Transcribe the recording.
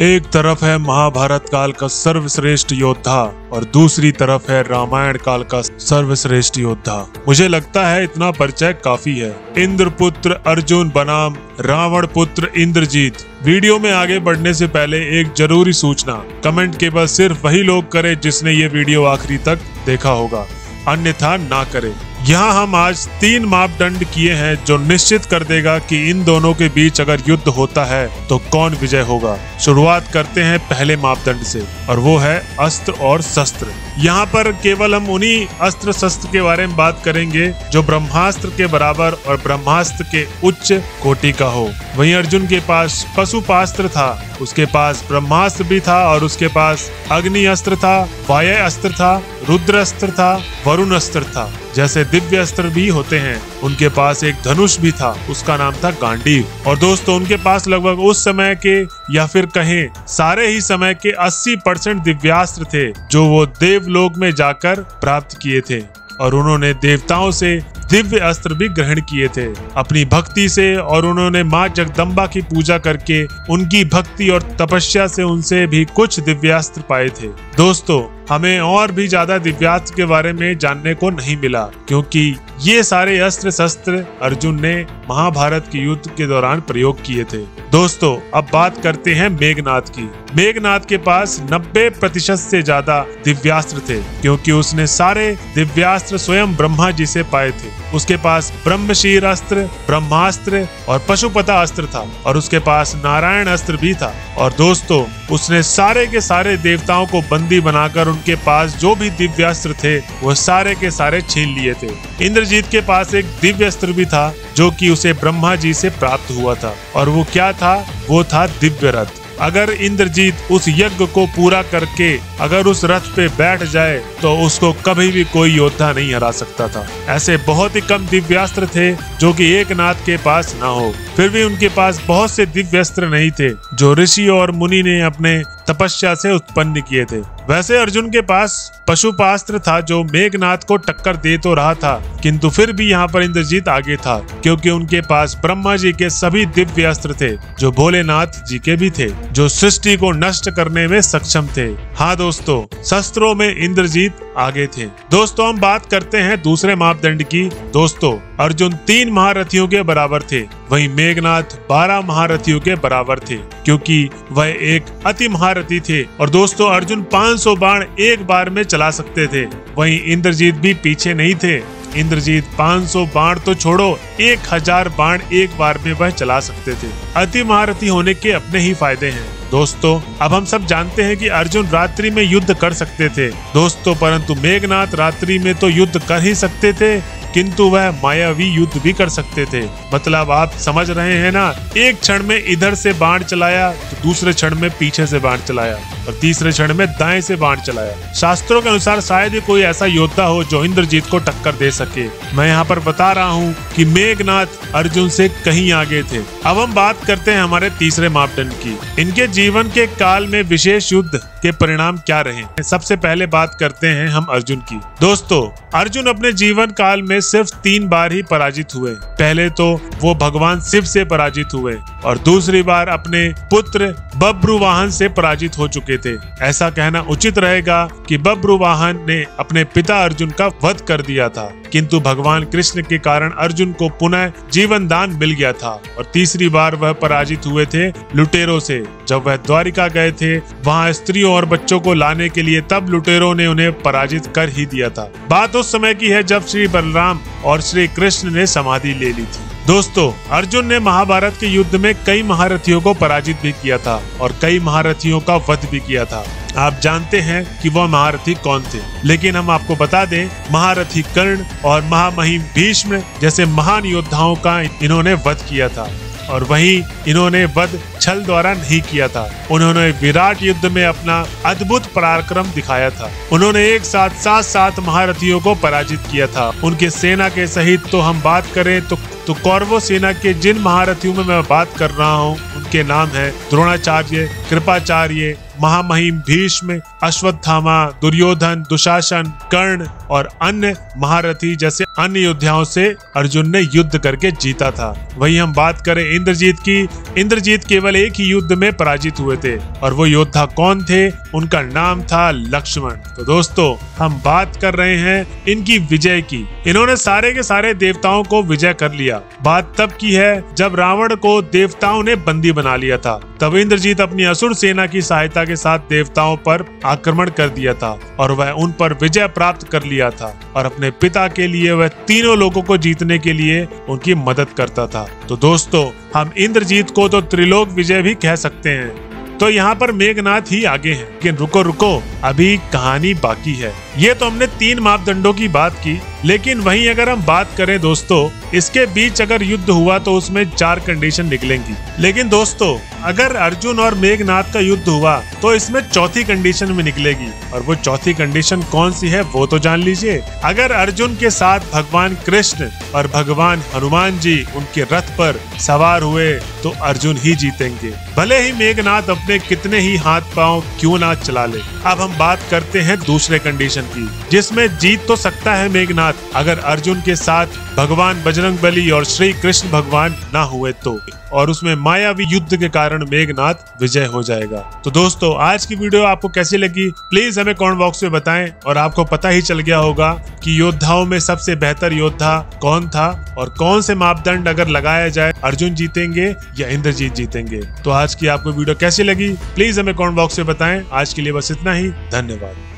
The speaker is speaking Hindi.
एक तरफ है महाभारत काल का सर्वश्रेष्ठ योद्धा और दूसरी तरफ है रामायण काल का सर्वश्रेष्ठ योद्धा। मुझे लगता है इतना परिचय काफी है। इंद्रपुत्र अर्जुन बनाम रावण पुत्र इंद्रजीत। वीडियो में आगे बढ़ने से पहले एक जरूरी सूचना, कमेंट केवल सिर्फ वही लोग करें जिसने ये वीडियो आखिरी तक देखा होगा, अन्यथा ना करें। यहाँ हम आज 3 मापदंड किए हैं जो निश्चित कर देगा कि इन दोनों के बीच अगर युद्ध होता है तो कौन विजय होगा। शुरुआत करते हैं पहले मापदंड से और वो है अस्त्र और शस्त्र। यहाँ पर केवल हम उन्हीं अस्त्र शस्त्र के बारे में बात करेंगे जो ब्रह्मास्त्र के बराबर और ब्रह्मास्त्र के उच्च कोटि का हो। वहीं अर्जुन के पास पशुपास्त्र था, उसके पास ब्रह्मास्त्र भी था और उसके पास अग्नि अस्त्र था, वायु अस्त्र था, रुद्र अस्त्र था, वरुण अस्त्र था। जैसे दिव्य अस्त्र भी होते हैं, उनके पास एक धनुष भी था, उसका नाम था गांडीव। और दोस्तों उनके पास लगभग उस समय के या फिर कहें सारे ही समय के 80% दिव्यास्त्र थे जो वो देवलोक में जाकर प्राप्त किए थे और उन्होंने देवताओं से दिव्य अस्त्र भी ग्रहण किए थे अपनी भक्ति से। और उन्होंने माँ जगदम्बा की पूजा करके उनकी भक्ति और तपस्या से उनसे भी कुछ दिव्यास्त्र पाए थे। दोस्तों हमें और भी ज्यादा दिव्यास्त्र के बारे में जानने को नहीं मिला क्योंकि ये सारे अस्त्र शस्त्र अर्जुन ने महाभारत के युद्ध के दौरान प्रयोग किए थे। दोस्तों अब बात करते हैं मेघनाद की। मेघनाद के पास 90% से ज्यादा दिव्यास्त्र थे क्योंकि उसने सारे दिव्यास्त्र स्वयं ब्रह्मा जी से पाए थे। उसके पास ब्रह्मशीर अस्त्र, ब्रह्मास्त्र और पशुपता अस्त्र था और उसके पास नारायण अस्त्र भी था। और दोस्तों उसने सारे के सारे देवताओं को बंदी बनाकर उनके पास जो भी दिव्यास्त्र थे वो सारे के सारे छीन लिए थे। इंद्रजीत के पास एक दिव्य अस्त्र भी था जो कि उसे ब्रह्मा जी से प्राप्त हुआ था और वो क्या था, वो था दिव्य रथ। अगर इंद्रजीत उस यज्ञ को पूरा करके अगर उस रथ पे बैठ जाए तो उसको कभी भी कोई योद्धा नहीं हरा सकता था। ऐसे बहुत ही कम दिव्यास्त्र थे जो कि एक नाथ के पास ना हो। फिर भी उनके पास बहुत से दिव्यास्त्र नहीं थे जो ऋषि और मुनि ने अपने तपस्या से उत्पन्न किए थे। वैसे अर्जुन के पास पशुपास्त्र था जो मेघनाद को टक्कर दे तो रहा था, किंतु फिर भी यहाँ पर इंद्रजीत आगे था क्योंकि उनके पास ब्रह्मा जी के सभी दिव्य अस्त्र थे जो भोलेनाथ जी के भी थे, जो सृष्टि को नष्ट करने में सक्षम थे। हाँ दोस्तों शस्त्रों में इंद्रजीत आगे थे। दोस्तों हम बात करते हैं दूसरे मापदंड की। दोस्तों अर्जुन 3 महारथियों के बराबर थे, वहीं मेघनाद 12 महारथियों के बराबर थे क्योंकि वह एक अति महारथी थे। और दोस्तों अर्जुन 500 बाण एक बार में चला सकते थे, वहीं इंद्रजीत भी पीछे नहीं थे। इंद्रजीत 500 बाण तो छोड़ो 1000 बाण एक बार में वह चला सकते थे। अति महारथी होने के अपने ही फायदे हैं। दोस्तों अब हम सब जानते हैं कि अर्जुन रात्रि में युद्ध कर सकते थे दोस्तों, परंतु मेघनाद रात्रि में तो युद्ध कर ही सकते थे किंतु वह मायावी युद्ध भी कर सकते थे। मतलब आप समझ रहे हैं ना, एक क्षण में इधर से बाण चलाया तो दूसरे क्षण में पीछे से बाण चलाया और तीसरे क्षण में दाएं से बाण चलाया। शास्त्रों के अनुसार शायद ही कोई ऐसा योद्धा हो जो इंद्रजीत को टक्कर दे सके। मैं यहाँ पर बता रहा हूँ कि मेघनाद अर्जुन से कहीं आगे थे। अब हम बात करते हैं हमारे तीसरे मापदंड की। इनके जीवन के काल में विशेष युद्ध के परिणाम क्या रहे। सबसे पहले बात करते हैं हम अर्जुन की। दोस्तों अर्जुन अपने जीवन काल में सिर्फ 3 बार ही पराजित हुए। पहले तो वो भगवान शिव से पराजित हुए और दूसरी बार अपने पुत्र बब्रुवाहन से पराजित हो चुके थे। ऐसा कहना उचित रहेगा कि बब्रुवाहन ने अपने पिता अर्जुन का वध कर दिया था, किंतु भगवान कृष्ण के कारण अर्जुन को पुनः जीवन दान मिल गया था। और तीसरी बार वह पराजित हुए थे लुटेरों से। जब वह द्वारिका गए थे वहां स्त्रियों और बच्चों को लाने के लिए, तब लुटेरों ने उन्हें पराजित कर ही दिया था। बात उस समय की है जब श्री बलराम और श्री कृष्ण ने समाधि ले ली थी। दोस्तों अर्जुन ने महाभारत के युद्ध में कई महारथियों को पराजित भी किया था और कई महारथियों का वध भी किया था। आप जानते हैं कि वह महारथी कौन थे, लेकिन हम आपको बता दें महारथी कर्ण और महामहिम भीष्म जैसे महान योद्धाओं का इन्होंने वध किया था। और वहीं इन्होंने वध छल द्वारा नहीं किया था, उन्होंने विराट युद्ध में अपना अद्भुत पराक्रम दिखाया था। उन्होंने एक साथ 7 महारथियों को पराजित किया था। उनके सेना के सहित तो हम बात करें तो कौरवों सेना के जिन महारथियों में मैं बात कर रहा हूँ उनके नाम है द्रोणाचार्य, कृपाचार्य, महामहिम भीष्म, अश्वत्थामा, दुर्योधन, दुशासन, कर्ण और अन्य महारथी जैसे अन्य योद्धाओं से अर्जुन ने युद्ध करके जीता था। वहीं हम बात करें इंद्रजीत की, इंद्रजीत केवल एक ही युद्ध में पराजित हुए थे और वो योद्धा कौन थे? उनका नाम था लक्ष्मण। तो दोस्तों हम बात कर रहे हैं इनकी विजय की। इन्होंने सारे के सारे देवताओं को विजय कर लिया। बात तब की है जब रावण को देवताओं ने बंदी बना लिया था। तब इंद्रजीत अपनी असुर सेना की सहायता के साथ देवताओं पर आक्रमण कर दिया था और वह उन पर विजय प्राप्त कर लिया था और अपने पिता के लिए वह तीनों लोगों को जीतने के लिए उनकी मदद करता था। तो दोस्तों हम इंद्रजीत को तो त्रिलोक विजय भी कह सकते हैं। तो यहाँ पर मेघनाथ ही आगे हैं, लेकिन रुको अभी कहानी बाकी है। ये तो हमने 3 मापदंडों की बात की, लेकिन वहीं अगर हम बात करें दोस्तों, इसके बीच अगर युद्ध हुआ तो उसमें 4 कंडीशन निकलेंगी। लेकिन दोस्तों अगर अर्जुन और मेघनाथ का युद्ध हुआ तो इसमें चौथी कंडीशन में निकलेगी, और वो चौथी कंडीशन कौन सी है वो तो जान लीजिए। अगर अर्जुन के साथ भगवान कृष्ण और भगवान हनुमान जी उनके रथ पर सवार हुए तो अर्जुन ही जीतेंगे, भले ही मेघनाथ अपने कितने ही हाथ पांव क्यों ना चला ले। अब हम बात करते हैं दूसरे कंडीशन की, जिसमें जीत तो सकता है मेघनाथ अगर अर्जुन के साथ भगवान बजरंगबली और श्री कृष्ण भगवान ना हुए तो, और उसमें मायावी युद्ध के कारण मेघनाथ विजय हो जाएगा। तो दोस्तों आज की वीडियो आपको कैसी लगी प्लीज हमें कमेंट बॉक्स में बताएं, और आपको पता ही चल गया होगा कि योद्धाओं में सबसे बेहतर योद्धा कौन था और कौन से मापदंड अगर लगाया जाए अर्जुन जीतेंगे या इंद्रजीत जीतेंगे। तो आज की आपको वीडियो कैसी लगी प्लीज हमें कमेंट बॉक्स में बताएं। आज के लिए बस इतना ही, धन्यवाद।